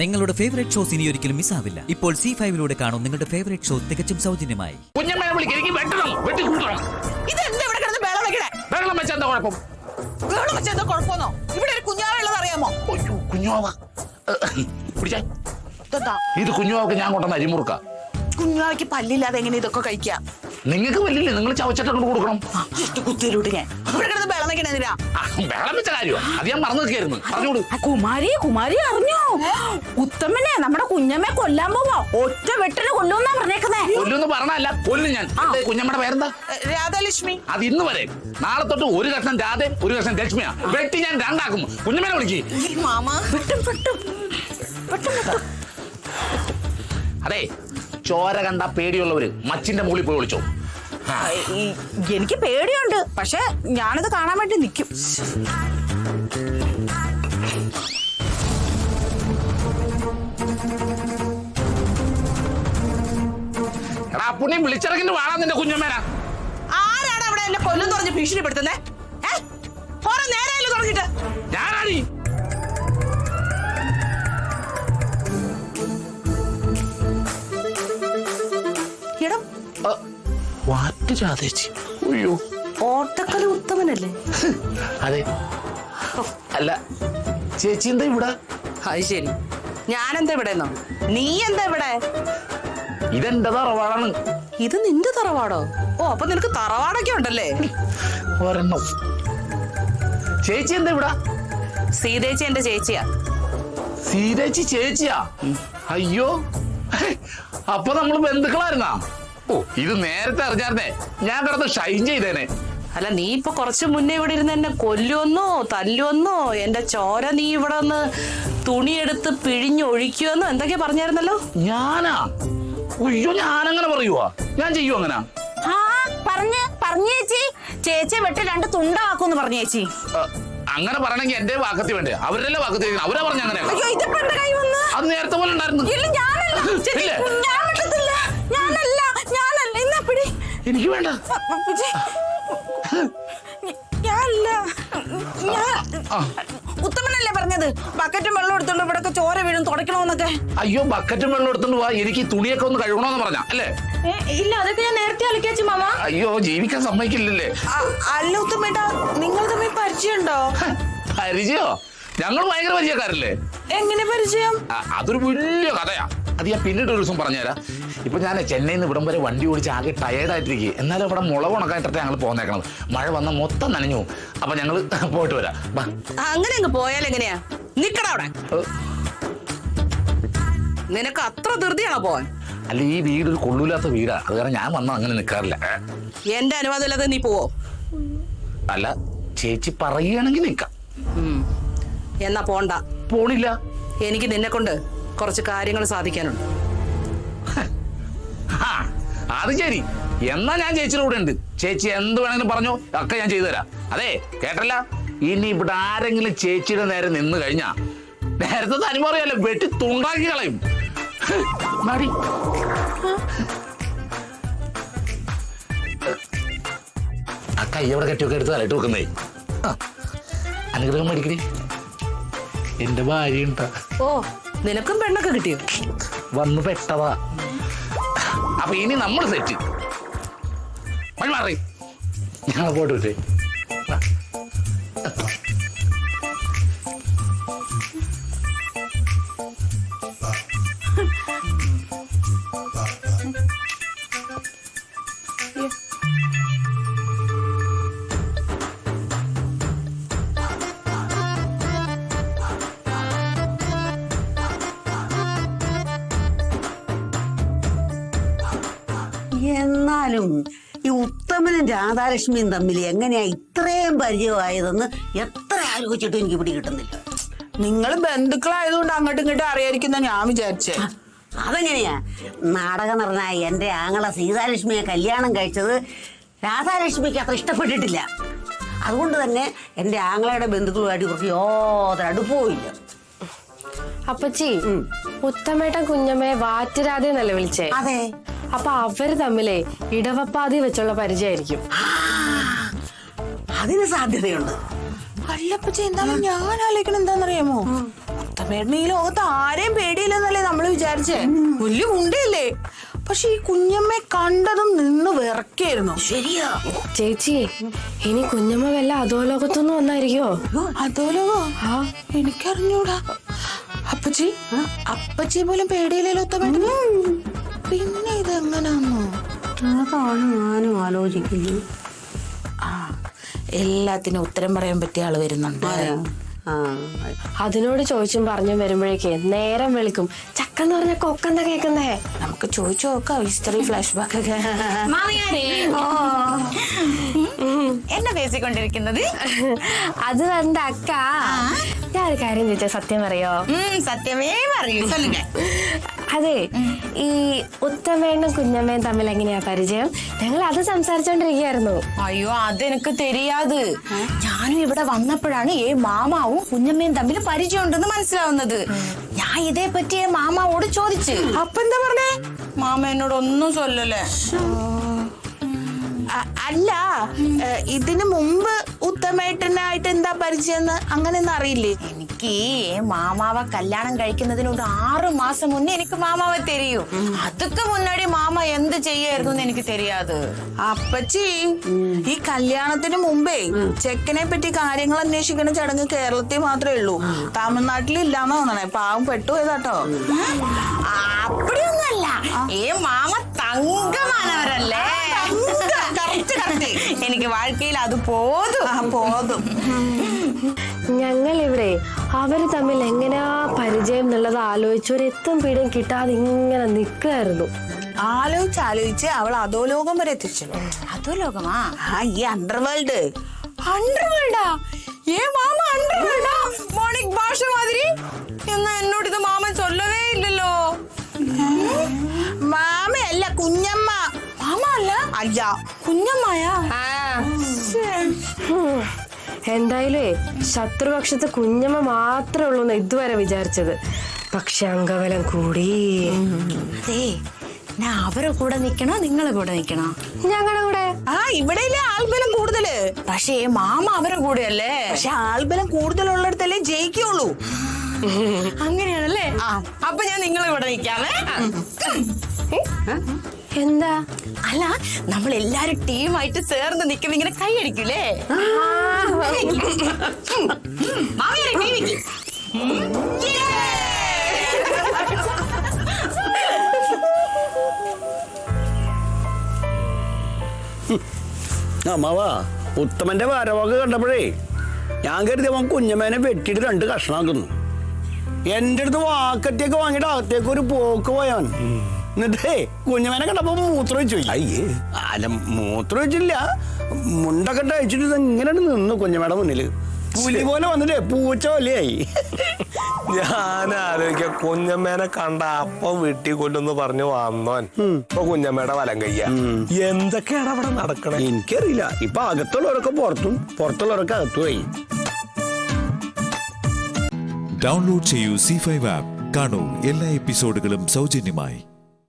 നിങ്ങളുടെ favourite shows ഇനി ഒരിക്കലും മിസ്സാവില്ല. ഇപ്പോൾ C5 കാണും നിങ്ങളുടെ ഫേവറേറ്റ് ഷോ തികച്ചും സൗജന്യമായി. ഇത് കുഞ്ഞുവാക്ക് ഞാൻ കൊണ്ടുവന്ന അരിമുറുക്ക. കുഞ്ഞുവാക്ക് പല്ലില്ലാതെ എങ്ങനെ ഇതൊക്കെ കഴിക്കാം? നിങ്ങൾക്ക് പല്ലില്ലേ? നിങ്ങൾ ചവച്ചട്ട കൊണ്ട് കൊടുക്കണം. കുത്തിയിലൂട്ട് ഞാൻ ഇവിടെ കിടന്ന് ബഹളം വെക്കണെന്തിനാ? ബഹളം വെച്ച കാര്യമോ? അത് ഞാൻ മറന്നു നിൽക്കായിരുന്നു. പറഞ്ഞോളൂ. കുമാരി അറിഞ്ഞോ? ഉത്തമനെ നമ്മുടെ കുഞ്ഞമ്മയെ കൊല്ലാൻ പോവാ. ഒറ്റ വെട്ടിന് കൊല്ലുന്നാ പറഞ്ഞേക്കുന്നേ. കൊല്ലുന്ന് പറഞ്ഞല്ല, കൊല്ലും ഞാൻ. കുഞ്ഞമ്മയുടെ പേരെന്താ? രാധാലക്ഷ്മി. അത് ഇന്ന് വരെ. നാളെ തൊട്ട് ഒരു കഷ്ണം രാധ, ഒരു കഷ്ണം ലക്ഷ്മിയാ. വെട്ടി ഞാൻ രണ്ടാക്കും. കുഞ്ഞമ്മനെ വിളിക്ക്. അതെ, ചോര കണ്ട പേടിയുള്ളവര് മച്ചിന്റെ മുകളിൽ പോയി വിളിച്ചോ. എനിക്ക് പേടിയുണ്ട്, പക്ഷെ ഞാനിത് കാണാൻ വേണ്ടി നിൽക്കും. എടാ പുണ്ണി വിളിച്ചിറങ്ങിട്ട് വേണം നിന്റെ കുഞ്ഞമ്മേന. ആരാണ് അവിടെ എന്നെ കൊല്ലും തുറഞ്ഞ് ഭീഷണിപ്പെടുത്തുന്നേ? ഓരോ നേരം തുടങ്ങിട്ട് ഞാനാണീ വാറ്റ് രാധേച്ചി. അയ്യോ, ഓട്ടക്കല ഉത്തമനല്ലേ? അതെ. അല്ല ചേച്ചി എന്താ ഇവിടെ? അത് ശരി, ഞാനെന്താ ഇവിടെ? നീ എന്താ ഇവിടെ? ഇതെന്റെ തറവാടാണ്. ഇത് നിന്റെ തറവാടോ? ഓ, അപ്പൊ നിനക്ക് തറവാടൊക്കെ ഉണ്ടല്ലേ? ഒരെണ്ണം. ചേച്ചി എന്താ ഇവിടെ? സീതേച്ചി എന്റെ ചേച്ചിയാ. സീതേച്ചി ചേച്ചിയാ? അയ്യോ, അപ്പൊ നമ്മള് ബന്ധുക്കളായിരുന്നാ? ഓ, ഇത് നേരത്തെ അറിഞ്ഞായിരുന്നേ ഞാൻ കിടന്ന് ഷൈൻ ചെയ്തേനെ. അല്ല, നീ ഇപ്പൊ കുറച്ചു മുന്നേ ഇവിടെ ഇരുന്ന് എന്നെ കൊല്ലുവന്നോ തല്ലുവന്നോ, എന്റെ ചോര നീ ഇവിടെ നിന്ന് തുണിയെടുത്ത് പിഴിഞ്ഞൊഴിക്കുവെന്നോ എന്തൊക്കെ പറഞ്ഞായിരുന്നല്ലോ. ഞാനാ? അയ്യോ, ഞാനങ്ങനെ പറയുവാ? ഞാൻ ചെയ്യൂ അങ്ങനെ? പറഞ്ഞു ചേച്ചി. ചേച്ചിയെ വെട്ടി 2 തുണ്ടാക്കൂന്ന് പറഞ്ഞു ചേച്ചി. അങ്ങനെ പറയണെങ്കിൽ എന്റെ വാക്കത്തി വേണ്ടേ? അവരല്ലേ വാക്കത്തി. അവരാ പറഞ്ഞ അങ്ങനെ. അത് നേരത്തെ പോലെ ഉണ്ടായിരുന്നു. എനിക്ക് വേണ്ട. ഉത്തമനല്ലേ പറഞ്ഞത് ബക്കറ്റും വെള്ളം എടുത്തോണ്ട് ഇവിടെ ചോര വീഴും തുടയ്ക്കണോന്നൊക്കെ? അയ്യോ, ബക്കറ്റും വെള്ളം എടുത്തോണ്ട് പോവാ. എനിക്ക് തുണിയൊക്കെ ഒന്ന് കഴുകണോന്ന് പറഞ്ഞ അല്ലേ? ഇല്ല, അതൊക്കെ ഞാൻ നേരത്തെ അലക്കാച്ചു മാമ. അയ്യോ, ജീവിക്കാൻ സമ്മതിക്കില്ലല്ലേ? അല്ല ഉത്തമേട്ട, നിങ്ങൾ തമ്മിൽ പരിചയമുണ്ടോ? പരിചയോ? ഞങ്ങൾ ഭയങ്കര പരിചയക്കാരല്ലേ. എങ്ങനെ പരിചയം? അതൊരു വലിയ കഥയാ. അത് ഞാൻ പിന്നീട് ഒരു ദിവസം പറഞ്ഞുതരാം. ഇപ്പൊ ഞാൻ ചെന്നൈയിൽ നിന്ന് ഇവിടം വരെ വണ്ടി ഓടിച്ച് ആകെ ടയേർഡായിട്ടിരിക്കും. എന്നാലും ഇവിടെ മുളക് ഉണക്കായിട്ടാണ് ഞങ്ങൾ പോന്നേക്കണത്. മഴ വന്ന മൊത്തം നനഞ്ഞു. അപ്പൊ ഞങ്ങൾ പോയിട്ട് വരാം. അങ്ങനെ അങ്ങ് പോയാൽ എങ്ങനെയാ? നിക്കട അവിടെ. നിനക്ക് അത്ര ധൃതിയാണോ പോവാൻ? അല്ല, ഈ വീട് ഒരു കൊള്ളൂലാത്ത വീടാ. അത് കാരണം ഞാൻ വന്ന അങ്ങനെ നിൽക്കാറില്ല. എന്റെ അനുവാദം ഇല്ലാതെ നീ പോവോ? അല്ല, ചേച്ചി പറയുകയാണെങ്കിൽ നിൽക്കാം. എന്നാ പോണ്ട. പോണില്ല. എനിക്ക് നിന്നെ കൊണ്ട് കുറച്ച് കാര്യങ്ങൾ സാധിക്കാനുണ്ട്. അത് ശരി. എന്നാ ഞാൻ ചേച്ചിയുടെ കൂടെ ഉണ്ട്. ചേച്ചി എന്ത് വേണമെങ്കിലും പറഞ്ഞോ, ഒക്കെ ഞാൻ ചെയ്തു തരാം. അതെ, കേട്ടല്ല? ഇനി ഇവിടെ ആരെങ്കിലും ചേച്ചിയുടെ നേരെ നിന്ന് കഴിഞ്ഞാ നേരത്തെ തനിമ അറിയാലോ, വെട്ടി തുണ്ടാക്കി കളയും. ആ കൈ എവിടെ കെട്ടിയൊക്കെ എടുത്ത് തലയിട്ട് വെക്കുന്നേ. അനുഗ്രഹം മേടിക്കണേ. എന്റെ ഭാര്യ ഉണ്ടാ. ഓ, നിനക്കും പെണ്ണൊക്കെ കിട്ടിയോ? വന്ന് പെട്ടതാ. അപ്പൊ ഇനി നമ്മൾ സെറ്റ്. മാറി ഞങ്ങൾ പോയിട്ട് വിട്ടേ. എന്നാലും ഈ ഉത്തമനും രാധാലക്ഷ്മിയും തമ്മിൽ എങ്ങനെയാ ഇത്രയും പരിചയമായതെന്ന് എത്ര ആലോചിച്ചിട്ടും എനിക്ക് പിടി കിട്ടുന്നില്ല. നിങ്ങൾ ബന്ധുക്കളായതുകൊണ്ട് അങ്ങോട്ടും ഇങ്ങോട്ടും അറിയാതിരിക്കുന്ന ഞാൻ വിചാരിച്ചേ. അതെങ്ങനെയാ? നാടകം പറഞ്ഞാൽ എന്റെ ആങ്ങളെ സീതാലക്ഷ്മിയെ കല്യാണം കഴിച്ചത് രാധാലക്ഷ്മിക്ക് അത്ര ഇഷ്ടപ്പെട്ടിട്ടില്ല. അതുകൊണ്ട് തന്നെ എന്റെ ആങ്ങളയുടെ ബന്ധുക്കളുമായിട്ട് ഇവർക്ക് യാതൊരു അടുപ്പവും ഇല്ല. അപ്പച്ചി, ഉത്തമേട്ടൻ കുഞ്ഞമ്മയെ വാറ്റുരാതെന്നല്ലേ വിളിച്ചേ? അതെ. അപ്പൊ അവര് തമ്മിലെ ഇടവപ്പാതി വെച്ചുള്ള പരിചയമായിരിക്കും. അതിന് സാധ്യതയുണ്ട്. അല്ലപ്പച്ചി, എന്താണ് ഞാൻ ആലോചിക്കണം? എന്താണെന്നറിയാമോ? ഉത്തമേട്ടന് ഈ ലോകത്ത് ആരെയും പേടിയില്ലെന്നല്ലേ നമ്മൾ വിചാരിച്ചേ. വലിയ ഗുണ്ടയല്ലേ. പക്ഷെ ഈ കുഞ്ഞമ്മയെ കണ്ടതും നിന്ന് വിറക്കായിരുന്നു. ശരിയാ ചേച്ചി, ഇനി കുഞ്ഞമ്മ വല്ല അധോലോകത്തൊന്നും വന്നായിരിക്കോ? അതോലോ എനിക്കറിഞ്ഞൂടാ. അപ്പച്ചി പോലും പേടിയില്ലല്ലോ ഉത്തമേട്ടന്. പിന്നെ ഇതെങ്ങനാന്നോ? അതാണ് ഞാനും ആലോചിക്കുന്നു. എല്ലാത്തിനും ഉത്തരം പറയാൻ പറ്റിയ ആള് വരുന്നുണ്ട്. അതിനോട് ചോദിച്ചും പറഞ്ഞും വരുമ്പോഴേക്ക് നേരം വെളുക്കും. ചക്കെന്ന് പറഞ്ഞ കൊക്കെന്താ കേക്കുന്നേ? നമുക്ക് ചോദിച്ചു നോക്കാം. ഹിസ്റ്ററി ഫ്ലാഷ് ബാക്ക് ഒക്കെ. എന്നെ പേസിക്കൊണ്ടിരിക്കുന്നത് അത് എന്റെ അക്ക. ഞാൻ ഒരു കാര്യം ചോദിച്ചാ സത്യം പറയോ? സത്യമേ പറയൂ. അതെ, ഈ ഉത്തമേണ്ണും കുഞ്ഞമ്മയും തമ്മിൽ എങ്ങനെയാ പരിചയം? ഞങ്ങൾ അത് സംസാരിച്ചോണ്ടിരിക്കുകയായിരുന്നു. അയ്യോ അതെനിക്ക് தெரியாது. ഞാനും ഇവിടെ വന്നപ്പോഴാണ് ഈ മാമാവും കുഞ്ഞമ്മയും തമ്മിൽ പരിചയം ഉണ്ടെന്ന് മനസ്സിലാവുന്നത്. ഞാൻ ഇതേ പറ്റി മാമാവോട് ചോദിച്ചു. അപ്പൊ എന്താ പറഞ്ഞേ? മാമ എന്നോട് ഒന്നും ചൊല്ലല്ലേ. അല്ല, ഇതിനു മുമ്പ് ഉത്തമേട്ടനായിട്ട് എന്താ പരിചയം അങ്ങനെയൊന്നും അറിയില്ലേ? എനിക്ക് മാമാവ കല്യാണം കഴിക്കുന്നതിനോട് 6 മാസം മുന്നേ എനിക്ക് മാമാവെ തെരയും. അതൊക്കെ മുன்னாടി മാമ എന്ത് ചെയ്യായിരുന്നു എനിക്ക് தெரியாது. അപ്പച്ചി, ഈ കല്യാണത്തിന് മുമ്പേ ചെക്കനെ പറ്റി കാര്യങ്ങൾ അന്വേഷിക്കുന്ന ചടങ്ങ് കേരളത്തിൽ മാത്രമേ ഉള്ളൂ. തമിഴ്നാട്ടിൽ ഇല്ലാന്ന് തോന്നണേ. പാവം പെട്ടുപോയതാട്ടോ. അപ്പടിയൊന്നല്ല, ഈ മാമ തങ്കമാനവരല്ലേ. എനിക്ക് വാഴ്ക്കയിൽ അത് പോതും. ഞങ്ങൾ ഇവിടെ അവര് തമ്മിൽ എങ്ങനെയാ പരിചയം എന്നുള്ളത് ആലോചിച്ച് ഒരു എത്തും പിടിയും കിട്ടാതെ ഇങ്ങനെ നിൽക്കുമായിരുന്നു. ആലോചിച്ച് അവൾ അധോലോകം വരെ എത്തിച്ചു. അധോലോകമാ? ഈ അണ്ടർവേൾഡ്. അണ്ടർവേൾഡാ? മാമ അണ്ടർവേൾഡാ? മോണിക് ഭാഷ മാതിരി. എന്നാ എന്നോട് ഇത് മാമ ചൊല്ലവേ ഇല്ലല്ലോ. മാമയല്ല, കുഞ്ഞമ്മ. മാമ അല്ല? അല്ല, കുഞ്ഞമ്മയാ? എന്തായാലേ ശത്രുപക്ഷത്ത് കുഞ്ഞമ്മ മാത്രമേ ഉള്ളൂ എന്ന് ഇതുവരെ വിചാരിച്ചത്. പക്ഷെ അംഗബലം കൂടി. അതെ, ഞാൻ അവരെ കൂടെ നിക്കണോ നിങ്ങളെ കൂടെ നിക്കണോ? ഞങ്ങളുടെ കൂടെ. ഇവിടെ ആൾബലം കൂടുതല്. പക്ഷേ മാമ അവരെ കൂടെയല്ലേ. പക്ഷെ ആൾബലം കൂടുതലുള്ളിടത്തല്ലേ ജയിക്കുള്ളൂ. അങ്ങനെയാണല്ലേ? അപ്പൊ ഞാൻ നിങ്ങളെ കൂടെ നിക്കാമേ. എന്താ? അല്ല, നമ്മൾ എല്ലാരും ടീമായിട്ട് ചേർന്ന് നിൽക്കുമ്പോ ഇങ്ങനെ കൈ അടിക്കൂലേ? അമ്മാവാ, ഉത്തമന്റെ വരവൊക്കെ കണ്ടപ്പോഴേ ഞാൻ കരുതി അവൻ കുഞ്ഞമ്മേനെ വെട്ടിയിട്ട് 2 കഷ്ണാക്കുന്നു. എന്റെ അടുത്ത് വാക്കറ്റിയൊക്കെ വാങ്ങിയിട്ട് അകത്തേക്ക് ഒരു പോക്ക് പോയവൻ. എന്നിട്ടേ കുഞ്ഞമ്മേനെ കണ്ടപ്പോ മൂത്രം വെച്ചു. അയ്യേ, അല്ല മൂത്രം വെച്ചില്ല, മുണ്ടൊക്കെ അയച്ചിട്ട് ഇങ്ങനെ നിന്ന് കുഞ്ഞമ്മയുടെ മുന്നില് പുലി പോലെ വന്നിട്ടേ പൂച്ച പോലെയായി. ഞാൻ ആലോചിക്കാം, കുഞ്ഞമ്മേനെ കണ്ട അപ്പം വീട്ടിൽ കൊല്ലൊന്ന് പറഞ്ഞു വന്നോൻ ഇപ്പൊ കുഞ്ഞമ്മയുടെ വലം കയ്യ. എന്തൊക്കെയാണ് അവിടെ നടക്കണേ എനിക്കറിയില്ല. ഇപ്പൊ അകത്തുള്ളവരൊക്കെ പുറത്തും പുറത്തുള്ളവരൊക്കെ അകത്തുമായി. ഡൗൺലോഡ് ചെയ്യൂ C5 ആപ്പ്. കാണൂ എല്ലാ എപ്പിസോഡുകളും സൗജന്യമായി.